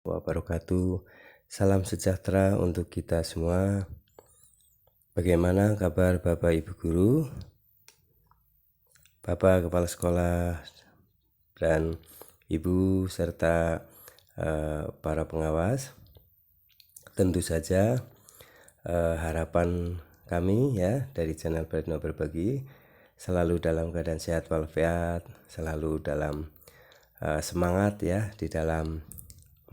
wabarakatuh. Salam sejahtera untuk kita semua. Bagaimana kabar Bapak Ibu Guru, Bapak Kepala Sekolah, dan Ibu serta para pengawas? Tentu saja harapan kami ya dari channel Baritno Berbagi selalu dalam keadaan sehat walafiat, selalu dalam semangat ya di dalam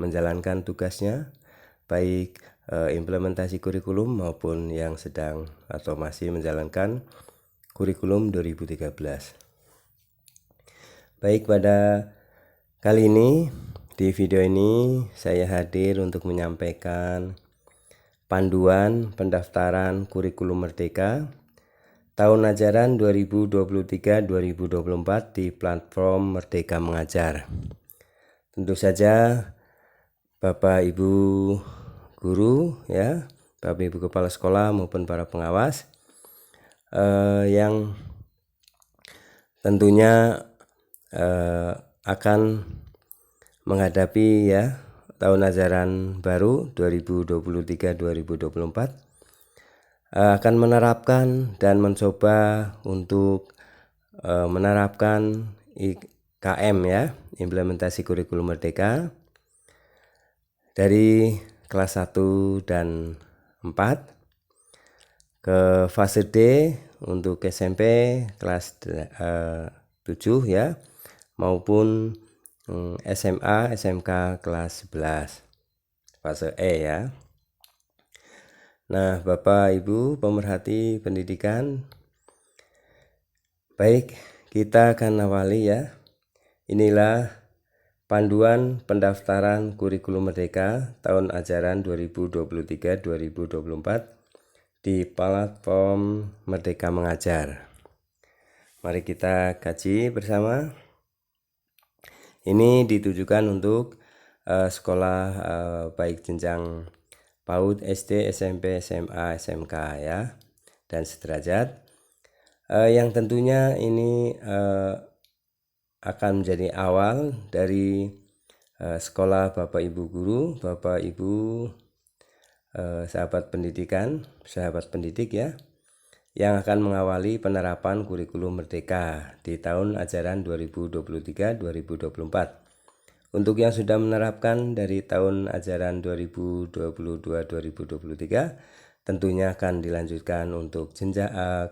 menjalankan tugasnya, baik implementasi kurikulum maupun yang sedang atau masih menjalankan kurikulum 2013. Baik, pada kali ini di video ini saya hadir untuk menyampaikan panduan pendaftaran kurikulum Merdeka tahun ajaran 2023-2024 di platform Merdeka Mengajar. Tentu saja Bapak Ibu Guru ya, Bapak Ibu Kepala Sekolah maupun para pengawas yang tentunya akan menghadapi ya tahun ajaran baru 2023-2024 akan menerapkan dan mencoba untuk menerapkan IKM ya, implementasi kurikulum Merdeka dari kelas 1 dan 4 ke fase D untuk SMP kelas 7 ya, maupun SMA, SMK kelas 11 fase E ya. Nah, Bapak Ibu pemerhati pendidikan, baik, kita akan awali ya. Inilah panduan pendaftaran kurikulum Merdeka tahun ajaran 2023-2024 di platform Merdeka Mengajar. Mari kita kaji bersama. Ini ditujukan untuk sekolah baik jenjang PAUD, SD, SMP, SMA, SMK ya, dan sederajat. Yang tentunya ini akan menjadi awal dari sekolah Bapak Ibu Guru, Bapak Ibu sahabat pendidikan, sahabat pendidik ya, yang akan mengawali penerapan kurikulum Merdeka di tahun ajaran 2023-2024. Untuk yang sudah menerapkan dari tahun ajaran 2022-2023, tentunya akan dilanjutkan untuk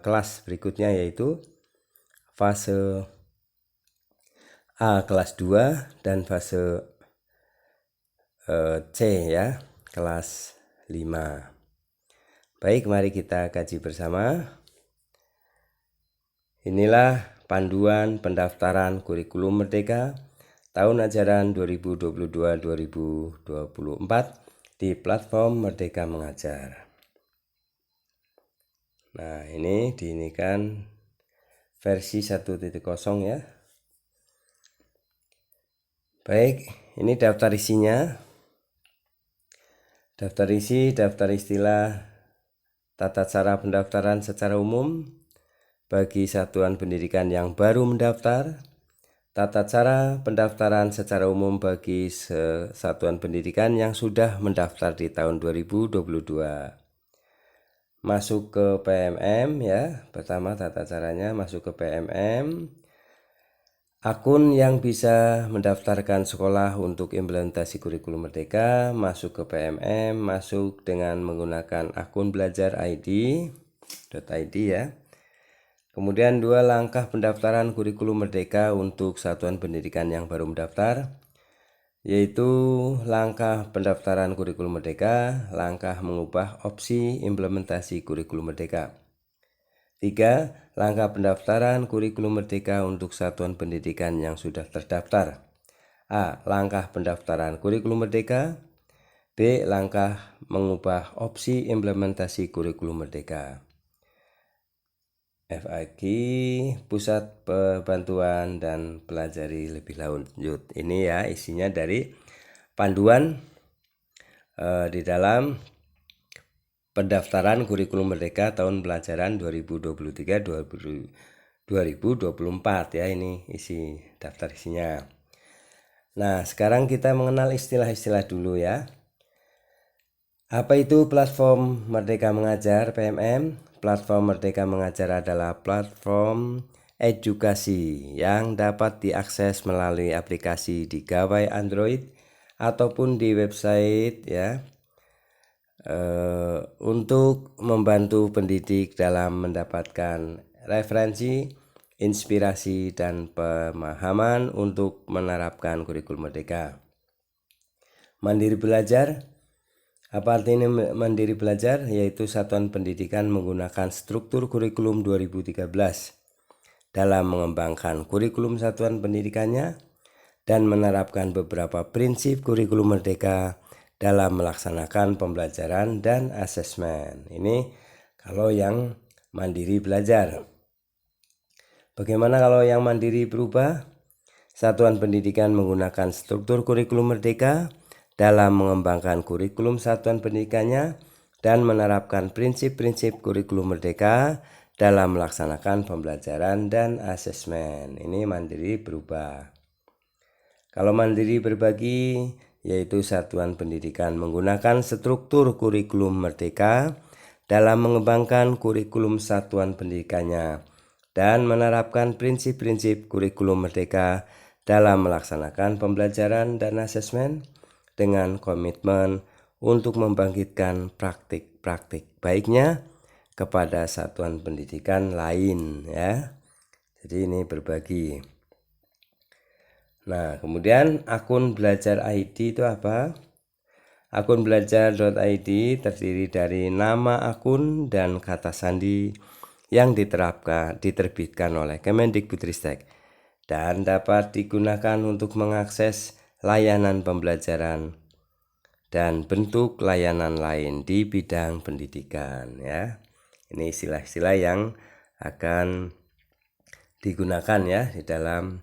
kelas berikutnya, yaitu fase A kelas 2 dan fase C ya, kelas 5. Baik, mari kita kaji bersama. Inilah panduan pendaftaran kurikulum Merdeka tahun ajaran 2022-2024 di platform Merdeka Mengajar. Nah, ini versi 1.0 ya. Baik, ini daftar isinya. Daftar isi, daftar istilah, tata cara pendaftaran secara umum bagi satuan pendidikan yang baru mendaftar, tata cara pendaftaran secara umum bagi satuan pendidikan yang sudah mendaftar di tahun 2022. Masuk ke PMM ya. Pertama, tata caranya masuk ke PMM. Akun yang bisa mendaftarkan sekolah untuk implementasi kurikulum Merdeka masuk ke PMM, masuk dengan menggunakan akun belajar ID.id ya. Kemudian 2 langkah pendaftaran kurikulum Merdeka untuk satuan pendidikan yang baru mendaftar, yaitu langkah pendaftaran kurikulum Merdeka, langkah mengubah opsi implementasi kurikulum Merdeka. 3. Langkah pendaftaran kurikulum Merdeka untuk satuan pendidikan yang sudah terdaftar. A. Langkah pendaftaran kurikulum Merdeka. B. Langkah mengubah opsi implementasi kurikulum Merdeka. FAQ, Pusat Bantuan dan Pelajari Lebih Lanjut. Ini ya isinya dari panduan di dalam pendaftaran kurikulum Merdeka tahun pelajaran 2023-2024 ya, ini isi daftar isinya. Nah, sekarang kita mengenal istilah-istilah dulu ya. Apa itu platform Merdeka Mengajar PMM? Platform Merdeka Mengajar adalah platform edukasi yang dapat diakses melalui aplikasi di gawai Android ataupun di website ya, untuk membantu pendidik dalam mendapatkan referensi, inspirasi, dan pemahaman untuk menerapkan kurikulum merdeka. Mandiri belajar. Apa artinya mandiri belajar? Yaitu satuan pendidikan menggunakan struktur kurikulum 2013 dalam mengembangkan kurikulum satuan pendidikannya dan menerapkan beberapa prinsip kurikulum merdeka dalam melaksanakan pembelajaran dan asesmen. Ini kalau yang mandiri belajar. Bagaimana kalau yang mandiri berubah? Satuan pendidikan menggunakan struktur kurikulum merdeka dalam mengembangkan kurikulum satuan pendidikannya dan menerapkan prinsip-prinsip kurikulum merdeka dalam melaksanakan pembelajaran dan asesmen. Ini mandiri berubah. Kalau mandiri berbagi, yaitu satuan pendidikan menggunakan struktur kurikulum merdeka dalam mengembangkan kurikulum satuan pendidikannya dan menerapkan prinsip-prinsip kurikulum merdeka dalam melaksanakan pembelajaran dan asesmen dengan komitmen untuk membangkitkan praktik-praktik baiknya kepada satuan pendidikan lain ya. Jadi ini berbagi. Nah, kemudian akun belajar ID itu apa? Akun belajar.id terdiri dari nama akun dan kata sandi yang diterbitkan oleh Kemendikbudristek dan dapat digunakan untuk mengakses layanan pembelajaran dan bentuk layanan lain di bidang pendidikan ya. Ini istilah-istilah yang akan digunakan ya di dalam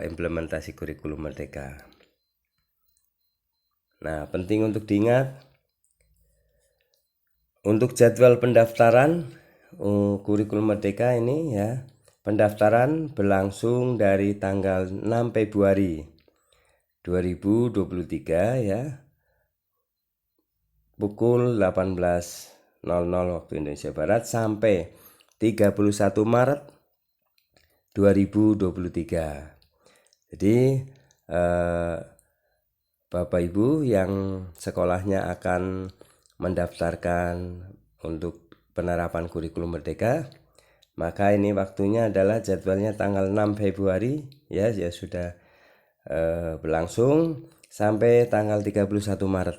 implementasi kurikulum merdeka. Nah, penting untuk diingat untuk jadwal pendaftaran kurikulum merdeka ini ya. Pendaftaran berlangsung dari tanggal 6 Februari 2023 ya, pukul 18.00 waktu Indonesia Barat sampai 31 Maret 2023. Jadi Bapak Ibu yang sekolahnya akan mendaftarkan untuk penerapan kurikulum merdeka, maka ini waktunya adalah jadwalnya tanggal 6 Februari ya sudah berlangsung sampai tanggal 31 Maret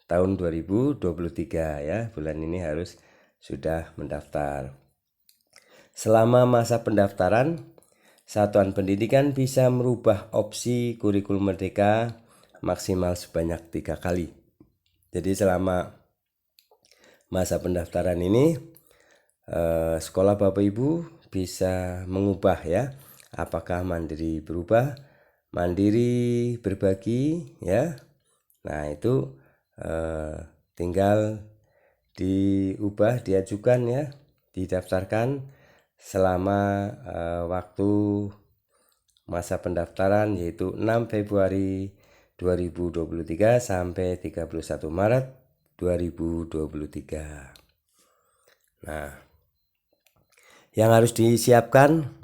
tahun 2023 ya. Bulan ini harus sudah mendaftar. Selama masa pendaftaran, satuan pendidikan bisa merubah opsi kurikulum merdeka maksimal sebanyak 3 kali. Jadi selama masa pendaftaran ini sekolah Bapak Ibu bisa mengubah ya, apakah mandiri berubah, mandiri berbagi ya. Nah, itu tinggal diubah, diajukan ya, didaftarkan selama waktu masa pendaftaran yaitu 6 Februari 2023 sampai 31 Maret 2023. Nah, yang harus disiapkan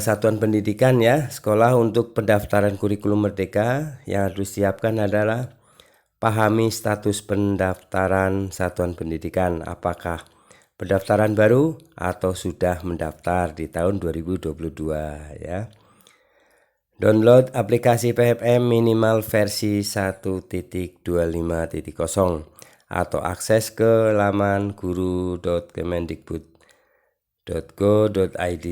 satuan pendidikan ya, sekolah untuk pendaftaran kurikulum merdeka yang harus disiapkan adalah pahami status pendaftaran satuan pendidikan, apakah pendaftaran baru atau sudah mendaftar di tahun 2022 ya. Download aplikasi PMM minimal versi 1.25.0 atau akses ke laman guru.kemendikbud.go.id.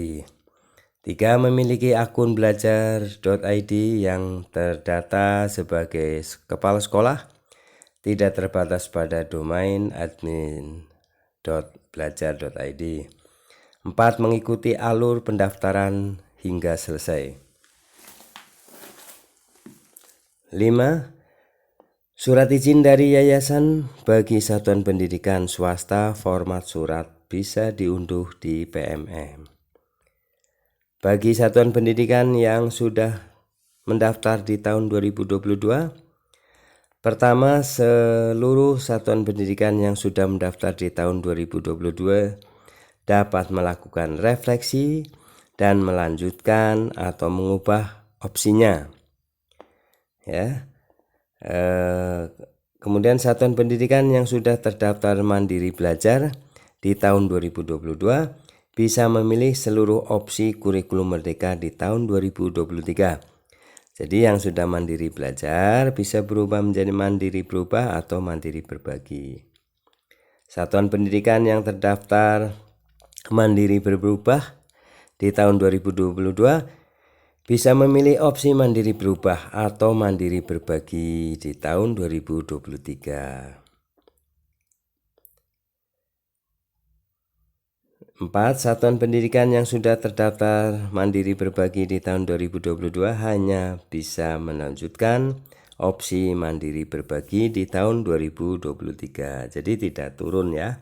3. Memiliki akun belajar.id yang terdata sebagai kepala sekolah, tidak terbatas pada domain admin.belajar.id. 4. Mengikuti alur pendaftaran hingga selesai. 5. Surat izin dari yayasan bagi satuan pendidikan swasta format surat bisa diunduh di PMM. Bagi satuan pendidikan yang sudah mendaftar di tahun 2022? Pertama, seluruh satuan pendidikan yang sudah mendaftar di tahun 2022 dapat melakukan refleksi dan melanjutkan atau mengubah opsinya. Ya. Kemudian satuan pendidikan yang sudah terdaftar mandiri belajar di tahun 2022 bisa memilih seluruh opsi kurikulum merdeka di tahun 2023. Jadi yang sudah mandiri belajar bisa berubah menjadi mandiri berubah atau mandiri berbagi. Satuan pendidikan yang terdaftar mandiri berubah di tahun 2022 bisa memilih opsi mandiri berubah atau mandiri berbagi di tahun 2023. 4. Satuan pendidikan yang sudah terdaftar mandiri berbagi di tahun 2022 hanya bisa melanjutkan opsi mandiri berbagi di tahun 2023. Jadi tidak turun ya.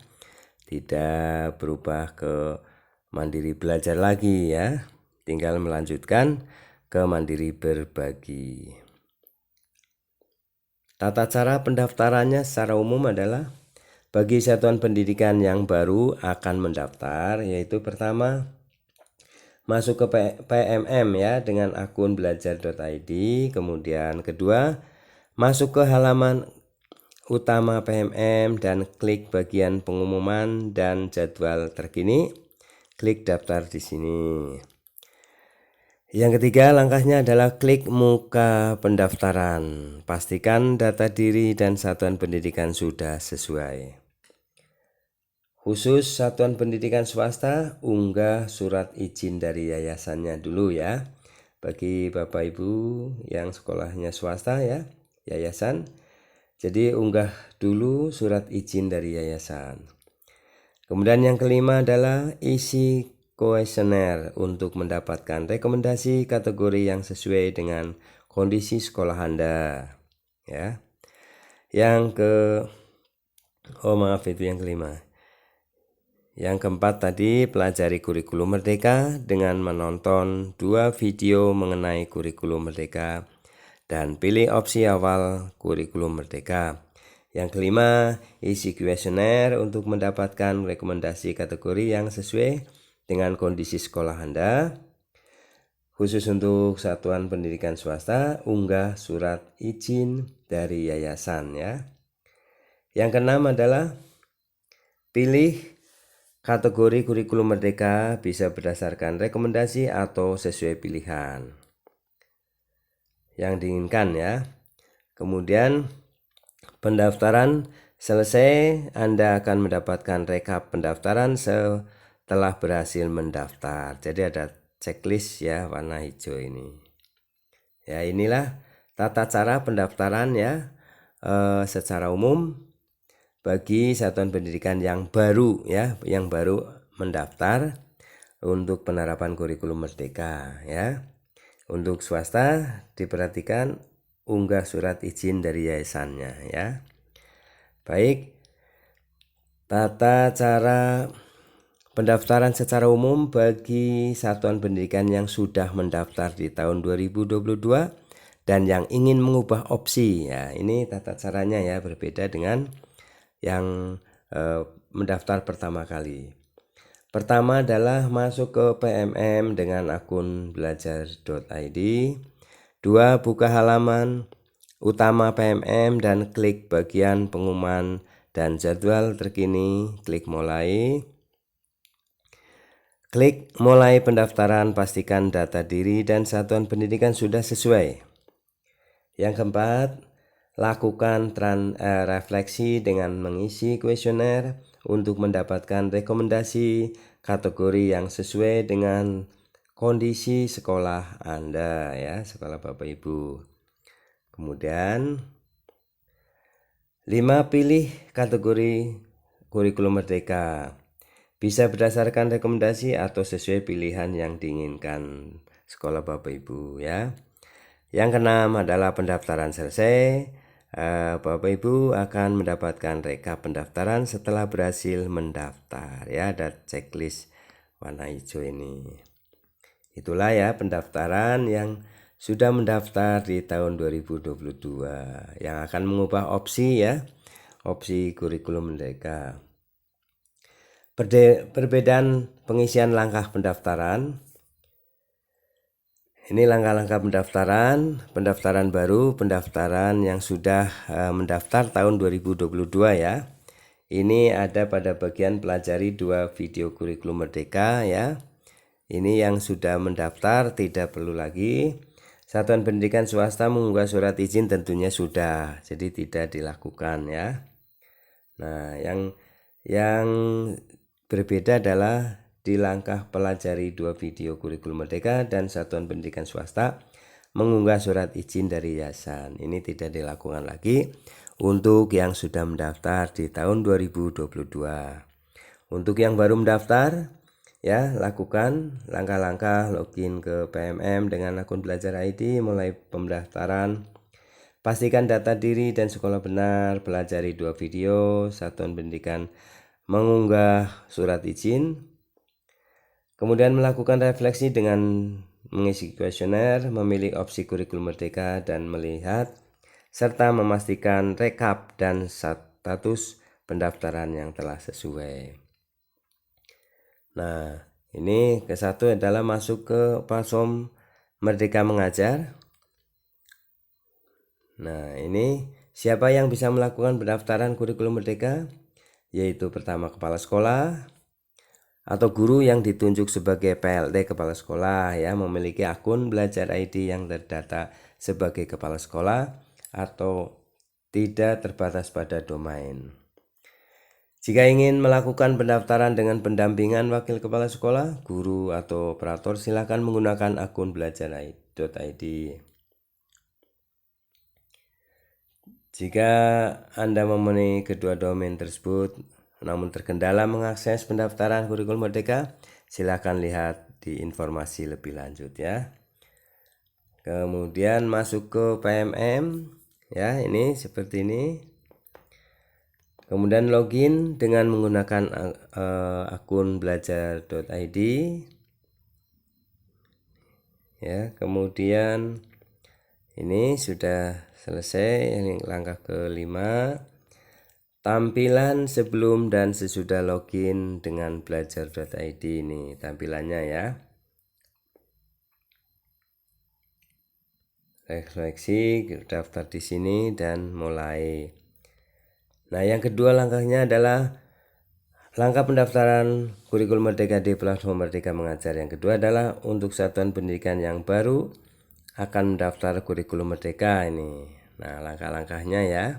Tidak berubah ke mandiri belajar lagi ya. Tinggal melanjutkan ke mandiri berbagi. Tata cara pendaftarannya secara umum adalah bagi satuan pendidikan yang baru akan mendaftar, yaitu pertama masuk ke PMM ya dengan akun belajar.id, kemudian kedua masuk ke halaman utama PMM dan klik bagian pengumuman dan jadwal terkini, klik daftar di sini. Yang ketiga, langkahnya adalah klik muka pendaftaran. Pastikan data diri dan satuan pendidikan sudah sesuai. Khusus satuan pendidikan swasta, unggah surat izin dari yayasannya dulu ya. Bagi Bapak Ibu yang sekolahnya swasta ya, yayasan. Jadi unggah dulu surat izin dari yayasan. Kemudian yang kelima adalah isi kuesioner untuk mendapatkan rekomendasi kategori yang sesuai dengan kondisi sekolah Anda ya. Itu yang kelima. Yang keempat tadi, pelajari kurikulum merdeka dengan menonton 2 video mengenai kurikulum merdeka dan pilih opsi awal kurikulum merdeka. Yang kelima, isi kuesioner untuk mendapatkan rekomendasi kategori yang sesuai dengan kondisi sekolah Anda. Khusus untuk satuan pendidikan swasta, unggah surat izin dari yayasan ya. Yang keenam adalah pilih kategori kurikulum merdeka bisa berdasarkan rekomendasi atau sesuai pilihan yang diinginkan ya. Kemudian pendaftaran selesai, Anda akan mendapatkan rekap pendaftaran setelah berhasil mendaftar. Jadi ada checklist ya warna hijau ini. Ya, inilah tata cara pendaftaran ya secara umum bagi satuan pendidikan yang baru ya, yang baru mendaftar untuk penerapan kurikulum merdeka ya. Untuk swasta diperhatikan unggah surat izin dari yayasannya ya. Baik, tata cara pendaftaran secara umum bagi satuan pendidikan yang sudah mendaftar di tahun 2022 dan yang ingin mengubah opsi ya. Ini tata caranya ya, berbeda dengan yang mendaftar pertama kali. Pertama adalah masuk ke PMM dengan akun belajar.id. 2. Buka halaman utama PMM dan klik bagian pengumuman dan jadwal terkini, klik mulai. Klik mulai pendaftaran, pastikan data diri dan satuan pendidikan sudah sesuai. Yang keempat, lakukan refleksi dengan mengisi kuesioner untuk mendapatkan rekomendasi kategori yang sesuai dengan kondisi sekolah Anda ya, sekolah Bapak Ibu. Kemudian 5. Pilih kategori kurikulum merdeka. Bisa berdasarkan rekomendasi atau sesuai pilihan yang diinginkan sekolah Bapak Ibu ya. Yang keenam adalah pendaftaran selesai. Bapak Ibu akan mendapatkan rekap pendaftaran setelah berhasil mendaftar ya, ada checklist warna hijau ini. Itulah ya pendaftaran yang sudah mendaftar di tahun 2022 yang akan mengubah opsi ya, opsi kurikulum merdeka. Perbedaan pengisian langkah pendaftaran. Ini langkah-langkah pendaftaran baru, pendaftaran yang sudah mendaftar tahun 2022 ya. Ini ada pada bagian pelajari 2 video kurikulum merdeka ya. Ini yang sudah mendaftar tidak perlu lagi. Satuan pendidikan swasta mengunggah surat izin tentunya sudah, jadi tidak dilakukan ya. Nah, yang berbeda adalah di langkah pelajari 2 video kurikulum merdeka dan satuan pendidikan swasta mengunggah surat izin dari yayasan. Ini tidak dilakukan lagi untuk yang sudah mendaftar di tahun 2022. Untuk yang baru mendaftar ya, lakukan langkah-langkah login ke PMM dengan akun Belajar ID mulai pendaftaran. Pastikan data diri dan sekolah benar, pelajari 2 video, satuan pendidikan mengunggah surat izin. Kemudian melakukan refleksi dengan mengisi kuesioner, memilih opsi kurikulum merdeka dan melihat serta memastikan rekap dan status pendaftaran yang telah sesuai. Nah, ini ke satu adalah masuk ke platform Merdeka Mengajar. Nah, ini siapa yang bisa melakukan pendaftaran kurikulum merdeka? Yaitu pertama kepala sekolah atau guru yang ditunjuk sebagai PLT kepala sekolah ya, memiliki akun Belajar ID yang terdata sebagai kepala sekolah atau tidak terbatas pada domain. Jika ingin melakukan pendaftaran dengan pendampingan wakil kepala sekolah, guru atau operator, silakan menggunakan akun belajar.id. Jika Anda memenuhi kedua domain tersebut namun terkendala mengakses pendaftaran kurikulum merdeka, silakan lihat di informasi lebih lanjut ya. Kemudian masuk ke PMM ya, ini seperti ini. Kemudian login dengan menggunakan akun belajar.id ya. Kemudian ini sudah selesai, ini langkah kelima. Tampilan sebelum dan sesudah login dengan belajar.id, ini tampilannya ya. Refleksi, daftar di sini dan mulai. Nah, yang kedua langkahnya adalah langkah pendaftaran kurikulum merdeka di platform Merdeka Mengajar. Yang kedua adalah untuk satuan pendidikan yang baru akan mendaftar kurikulum merdeka ini. Nah, langkah-langkahnya ya,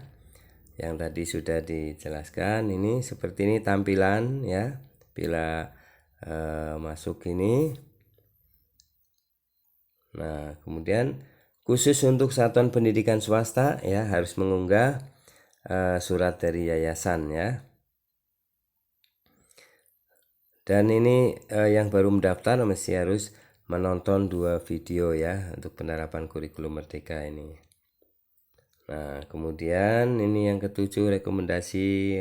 yang tadi sudah dijelaskan. Ini seperti ini tampilan ya, bila masuk ini. Nah, kemudian khusus untuk satuan pendidikan swasta ya, harus mengunggah surat dari yayasan ya. Dan ini yang baru mendaftar mesti harus menonton 2 video ya untuk penerapan kurikulum merdeka ini. Nah, kemudian ini yang ketujuh, rekomendasi.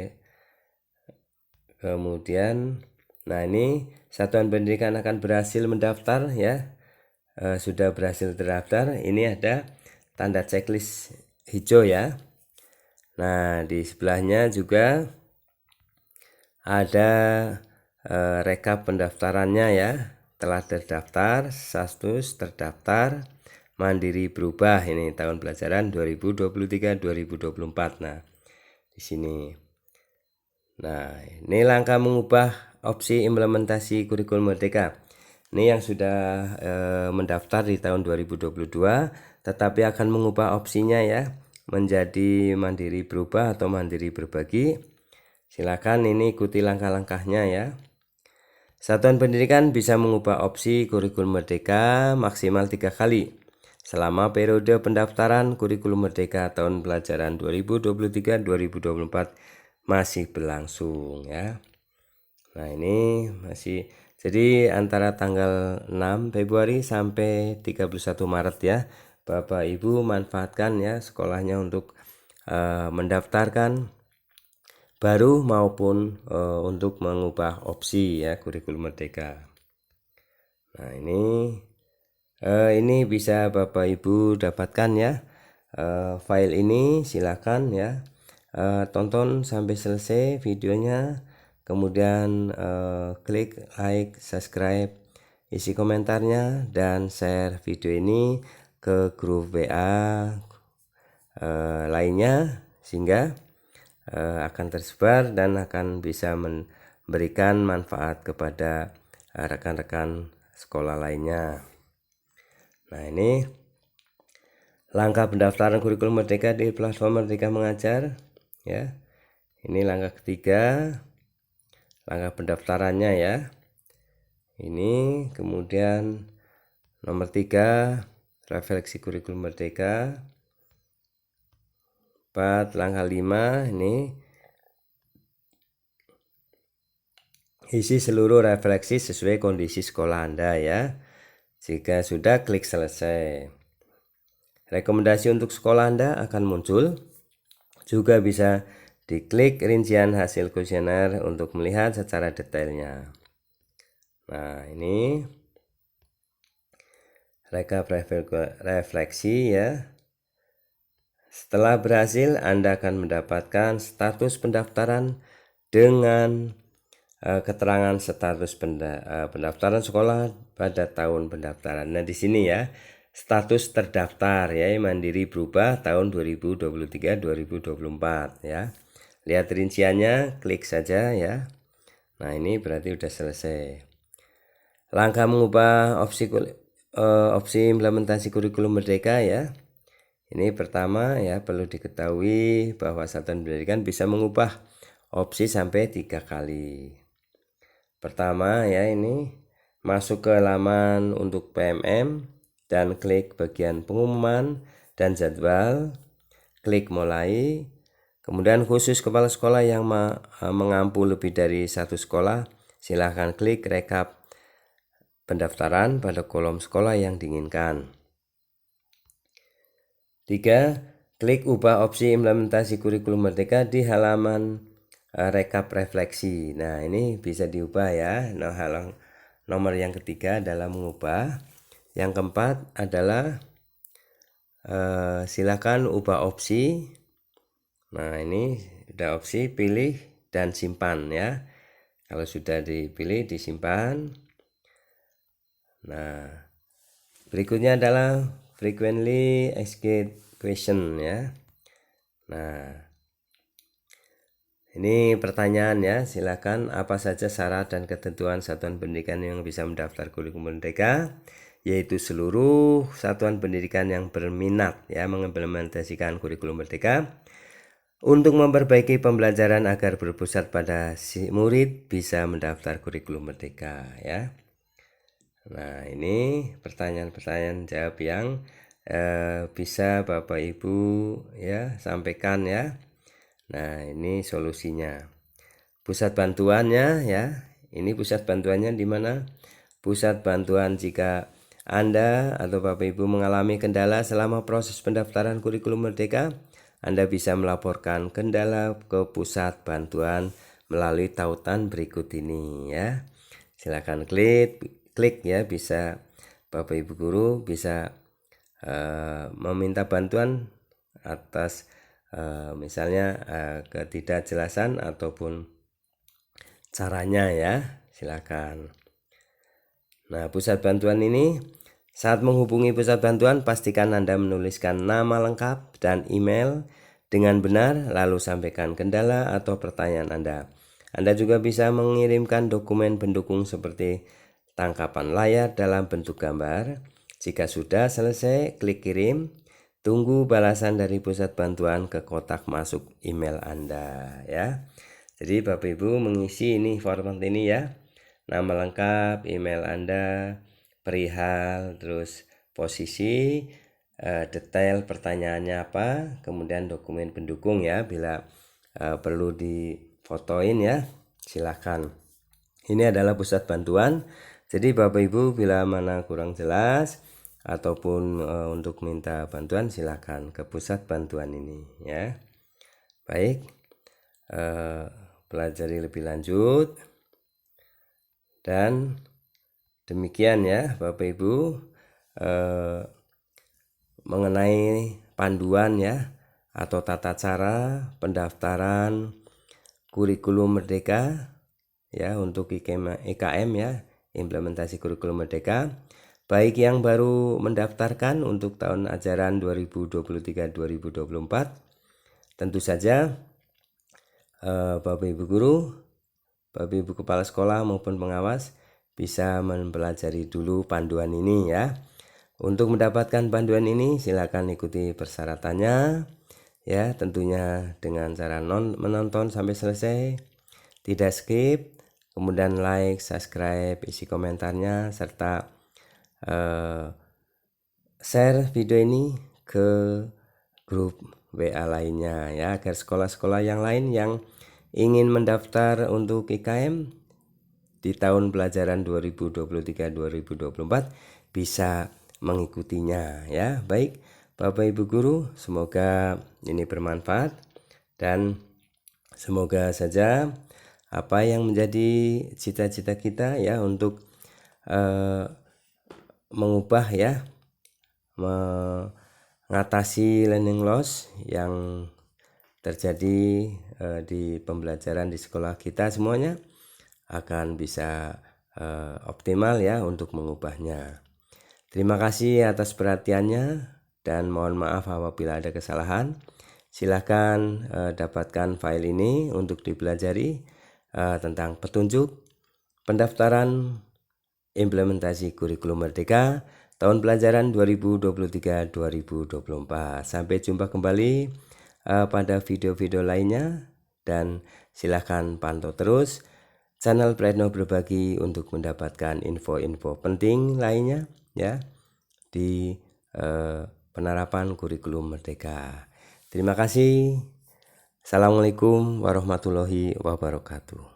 Kemudian nah, ini satuan pendidikan akan berhasil mendaftar ya, sudah berhasil terdaftar. Ini ada tanda checklist hijau ya. Nah, di sebelahnya juga ada rekap pendaftarannya ya, telah terdaftar, status terdaftar, mandiri berubah, ini tahun pelajaran 2023-2024. Nah, di sini. Nah, ini langkah mengubah opsi implementasi kurikulum merdeka. Ini yang sudah mendaftar di tahun 2022 tetapi akan mengubah opsinya ya menjadi mandiri berubah atau mandiri berbagi. Silakan ini ikuti langkah-langkahnya ya. Satuan pendidikan bisa mengubah opsi kurikulum merdeka maksimal 3 kali selama periode pendaftaran kurikulum merdeka tahun pelajaran 2023-2024 masih berlangsung ya. Nah, ini masih, jadi antara tanggal 6 Februari sampai 31 Maret ya. Bapak Ibu manfaatkan ya sekolahnya untuk mendaftarkan baru maupun untuk mengubah opsi ya kurikulum merdeka. Nah, ini Ini bisa Bapak Ibu dapatkan ya. File ini silakan ya. Tonton sampai selesai videonya, kemudian klik like, subscribe, isi komentarnya, dan share video ini ke grup WA lainnya sehingga akan tersebar dan akan bisa memberikan manfaat kepada rekan-rekan sekolah lainnya. Nah, ini langkah pendaftaran kurikulum Merdeka di platform Merdeka Mengajar ya. Ini langkah ketiga, langkah pendaftarannya ya. Ini kemudian nomor 3, refleksi kurikulum Merdeka. 4, langkah 5, ini isi seluruh refleksi sesuai kondisi sekolah Anda ya. Jika sudah, klik selesai. Rekomendasi untuk sekolah Anda akan muncul. Juga bisa diklik rincian hasil kuesioner untuk melihat secara detailnya. Nah, ini rekap refleksi ya. Setelah berhasil, Anda akan mendapatkan status pendaftaran dengan keterangan status pendaftaran sekolah pada tahun pendaftaran. Nah, di sini ya, status terdaftar ya, Mandiri berubah tahun 2023-2024 ya. Lihat rinciannya, klik saja ya. Nah, ini berarti sudah selesai. Langkah mengubah opsi implementasi kurikulum Merdeka ya. Ini pertama ya, perlu diketahui bahwa Satuan Pendidikan bisa mengubah opsi sampai 3 kali. Pertama ya, ini masuk ke laman untuk PMM dan klik bagian pengumuman dan jadwal, klik mulai. Kemudian khusus kepala sekolah yang mengampu lebih dari satu sekolah, silahkan klik rekap pendaftaran pada kolom sekolah yang diinginkan. 3. Klik ubah opsi implementasi kurikulum Merdeka di halaman rekap refleksi. Nah, ini bisa diubah ya. Nah, nomor yang ketiga adalah mengubah. Yang keempat adalah silakan ubah opsi. Nah, ini sudah opsi pilih dan simpan ya. Kalau sudah dipilih, disimpan. Nah, berikutnya adalah frequently asked question ya. Nah, ini pertanyaan ya. Silakan, apa saja syarat dan ketentuan satuan pendidikan yang bisa mendaftar kurikulum Merdeka? Yaitu seluruh satuan pendidikan yang berminat ya mengimplementasikan kurikulum Merdeka untuk memperbaiki pembelajaran agar berpusat pada si murid bisa mendaftar kurikulum Merdeka ya. Nah, ini pertanyaan-pertanyaan jawab yang bisa Bapak Ibu ya sampaikan ya. Nah, ini solusinya. Pusat bantuannya ya. Ini pusat bantuannya di mana? Pusat bantuan jika Anda atau Bapak Ibu mengalami kendala selama proses pendaftaran kurikulum Merdeka, Anda bisa melaporkan kendala ke pusat bantuan melalui tautan berikut ini ya. Silakan klik ya, bisa Bapak Ibu guru bisa meminta bantuan atas misalnya ketidakjelasan ataupun caranya ya, silakan. Nah, pusat bantuan ini saat menghubungi pusat bantuan pastikan Anda menuliskan nama lengkap dan email dengan benar lalu sampaikan kendala atau pertanyaan Anda. Anda juga bisa mengirimkan dokumen pendukung seperti tangkapan layar dalam bentuk gambar. Jika sudah selesai, klik kirim. Tunggu balasan dari pusat bantuan ke kotak masuk email Anda ya. Jadi Bapak Ibu mengisi ini format ini ya. Nama lengkap, email Anda, perihal, terus posisi, detail pertanyaannya apa, kemudian dokumen pendukung ya, bila perlu difotoin ya, silakan. Ini adalah pusat bantuan. Jadi Bapak Ibu bila mana kurang jelas ataupun untuk minta bantuan, silakan ke pusat bantuan ini ya. Baik, pelajari lebih lanjut. Dan demikian ya Bapak Ibu, mengenai panduan ya atau tata cara pendaftaran kurikulum merdeka ya untuk IKM ya, implementasi kurikulum merdeka, baik yang baru mendaftarkan untuk tahun ajaran 2023-2024. Tentu saja Bapak Ibu guru, Bapak Ibu kepala sekolah maupun pengawas bisa mempelajari dulu panduan ini ya. Untuk mendapatkan panduan ini silakan ikuti persyaratannya ya, tentunya dengan cara menonton sampai selesai, tidak skip, kemudian like, subscribe, isi komentarnya, serta share video ini ke grup WA lainnya ya, agar sekolah-sekolah yang lain yang ingin mendaftar untuk IKM di tahun pelajaran 2023-2024 bisa mengikutinya ya. Baik Bapak Ibu guru, semoga ini bermanfaat dan semoga saja apa yang menjadi cita-cita kita ya untuk mengubah ya, mengatasi learning loss yang terjadi di pembelajaran di sekolah kita semuanya akan bisa optimal ya untuk mengubahnya. Terima kasih atas perhatiannya dan mohon maaf apabila ada kesalahan. Silahkan dapatkan file ini untuk dipelajari tentang petunjuk pendaftaran implementasi kurikulum merdeka tahun pelajaran 2023-2024. Sampai jumpa kembali pada video-video lainnya dan silahkan pantau terus channel Prayitno Berbagi untuk mendapatkan info-info penting lainnya ya di penerapan kurikulum merdeka. Terima kasih. Assalamualaikum warahmatullahi wabarakatuh.